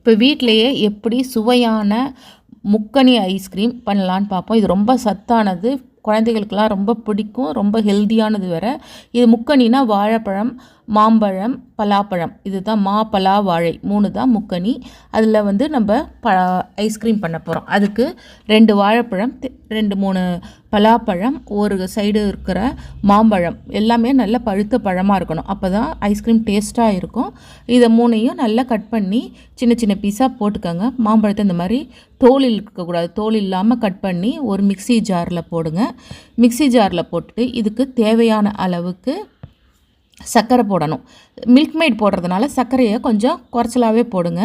இப்போ வீட்டிலேயே எப்படி சுவையான முக்கனி ஐஸ்கிரீம் பண்ணலான்னு பார்ப்போம். இது ரொம்ப சத்தானது, குழந்தைகளுக்கெல்லாம் ரொம்ப பிடிக்கும், ரொம்ப ஹெல்த்தியானது வேறு. இது முக்கனினா வாழைப்பழம், மாம்பழம், பலாப்பழம், இதுதான் மா பலா வாழை 3 தான் முக்கனி. அதில் நம்ம ஐஸ்கிரீம் பண்ண போகிறோம். அதுக்கு 2 வாழைப்பழம், 2-3 பலாப்பழம், ஒரு சைடு இருக்கிற மாம்பழம் எல்லாமே நல்ல பழுத்த பழமாக இருக்கணும். அப்போ தான் ஐஸ்கிரீம் டேஸ்ட்டாக இருக்கும். இதை 3ஐயும் நல்லா கட் பண்ணி சின்ன சின்ன பீஸாக போட்டுக்கோங்க. மாம்பழத்தை இந்த மாதிரி தோல் இருக்கக்கூடாது, தோல் இல்லாமல் கட் பண்ணி ஒரு மிக்ஸி ஜாரில் போடுங்க. மிக்ஸி ஜாரில் போட்டுட்டு இதுக்கு தேவையான அளவுக்கு சர்க்கரை போடணும். மில்க் மெய்ட் போடுறதுனால சர்க்கரையை கொஞ்சம் குறைச்சலாகவே போடுங்க.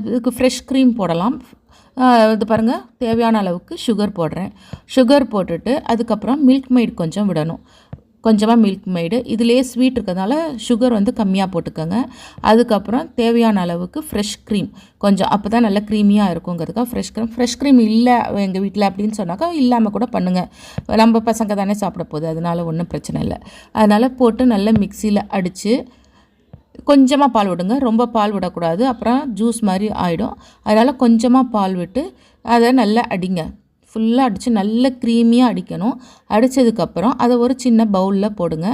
இதுக்கு ஃப்ரெஷ் க்ரீம் போடலாம். இது பாருங்கள், தேவையான அளவுக்கு சுகர் போடுறேன். சுகர் போட்டுட்டு அதுக்கப்புறம் மில்க் மெய்ட் கொஞ்சம் விடணும். கொஞ்சமாக மில்க் மெய்டு, இதிலே ஸ்வீட் இருக்கிறதுனால சுகர் கம்மியாக போட்டுக்கோங்க. அதுக்கப்புறம் தேவையான அளவுக்கு ஃப்ரெஷ் க்ரீம் கொஞ்சம், அப்போ தான் நல்லா க்ரீமியாக இருக்குங்கிறதுக்காக ஃப்ரெஷ் க்ரீம் இல்லை எங்கள் வீட்டில் அப்படின்னு சொன்னாக்கா இல்லாமல் கூட பண்ணுங்கள். நம்ம பசங்க தானே சாப்பிட போகுது, அதனால் ஒன்றும் பிரச்சனை இல்லை. அதனால் போட்டு நல்லா மிக்சியில் அடித்து கொஞ்சமாக பால் விடுங்க. ரொம்ப பால் விடக்கூடாது, அப்புறம் ஜூஸ் மாதிரி ஆகிடும். அதனால் கொஞ்சமாக பால் விட்டு அதை நல்லா அடிங்க. ஃபுல்லாக அடித்து நல்லா க்ரீமியாக அடிக்கணும். அடித்ததுக்கப்புறம் அதை ஒரு சின்ன பவுலில் போடுங்க.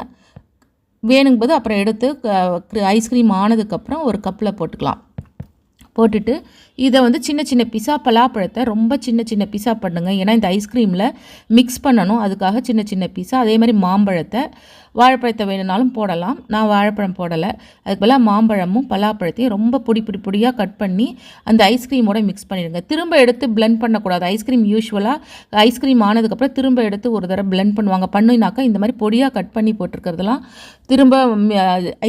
வேணுங்கும்போது அப்புறம் எடுத்து ஐஸ்கிரீம் ஆனதுக்கப்புறம் ஒரு கப்பில் போட்டுக்கலாம். போட்டுட்டு இதை சின்ன சின்ன பீஸா, பலாப்பழத்தை ரொம்ப சின்ன சின்ன பீஸா பண்ணுங்க. ஏன்னா இந்த ஐஸ்கிரீமில் மிக்ஸ் பண்ணணும், அதுக்காக சின்ன சின்ன பீஸா. அதே மாதிரி மாம்பழத்தை, வாழைப்பழத்தை வேணுனாலும் போடலாம். நான் வாழைப்பழம் போடலை. அதுக்கு பதிலாக மாம்பழமும் பலாப்பழத்தையும் ரொம்ப பொடியாக கட் பண்ணி அந்த ஐஸ்கிரீமோட மிக்ஸ் பண்ணிடுங்க. திரும்ப எடுத்து பிளெண்ட் பண்ணக்கூடாது. ஐஸ்கிரீம் யூஸ்வலாக ஐஸ்கிரீம் ஆனதுக்கப்புறம் திரும்ப எடுத்து ஒரு தடவை பிளெண்ட் பண்ணுவாங்க. பண்ணினாக்கா இந்த மாதிரி பொடியாக கட் பண்ணி போட்டிருக்கிறதுலாம் திரும்ப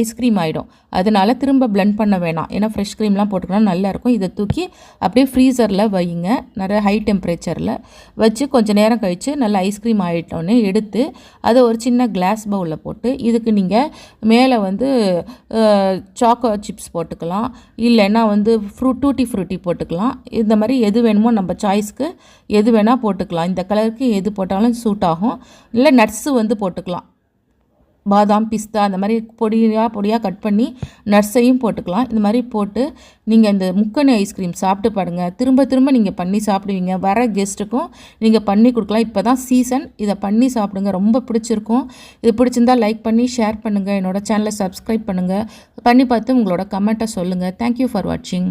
ஐஸ்கிரீம் ஆகிடும். அதனால் திரும்ப பிளெண்ட் பண்ண வேணாம். ஏன்னா ஃப்ரெஷ் க்ரீம்லாம் போட்டுக்கலாம், நல்லாயிருக்கும். இதை தூக்கி அப்படியே ஃப்ரீசரில் வைங்க. நிறைய ஹை டெம்பரேச்சரில் வச்சு கொஞ்சம் நேரம் கழித்து நல்லா ஐஸ்கிரீம் ஆகிட்டோன்னே எடுத்து அதை ஒரு சின்ன கிளாஸ் பவுலில் போட்டு இதுக்கு நீங்கள் மேலே சாக்கோ சிப்ஸ் போட்டுக்கலாம், இல்லைன்னா டூட்டி ஃப்ரூட்டி போட்டுக்கலாம். இந்த மாதிரி எது வேணுமோ நம்ம சாய்ஸ்க்கு எது வேணால் போட்டுக்கலாம். இந்த கலருக்கு எது போட்டாலும் சூட் ஆகும். இல்லை நட்ஸு போட்டுக்கலாம். பாதாம், பிஸ்தா அந்த மாதிரி பொடியாக கட் பண்ணி நட்ஸையும் போட்டுக்கலாம். இந்த மாதிரி போட்டு நீங்கள் இந்த முக்கனி ஐஸ்கிரீம் சாப்பிட்டு பாருங்கள். திரும்ப நீங்கள் பண்ணி சாப்பிடுவீங்க. வர கெஸ்ட்டுக்கும் நீங்கள் பண்ணி கொடுக்கலாம். இப்போ தான் சீசன், இதை பண்ணி சாப்பிடுங்க, ரொம்ப பிடிச்சிருக்கும். இது பிடிச்சிருந்தால் லைக் பண்ணி ஷேர் பண்ணுங்கள். என்னோடய சேனலை சப்ஸ்கிரைப் பண்ணுங்கள். பண்ணி பார்த்து உங்களோட கமெண்ட்டை சொல்லுங்கள். தேங்க்யூ ஃபார் வாட்சிங்.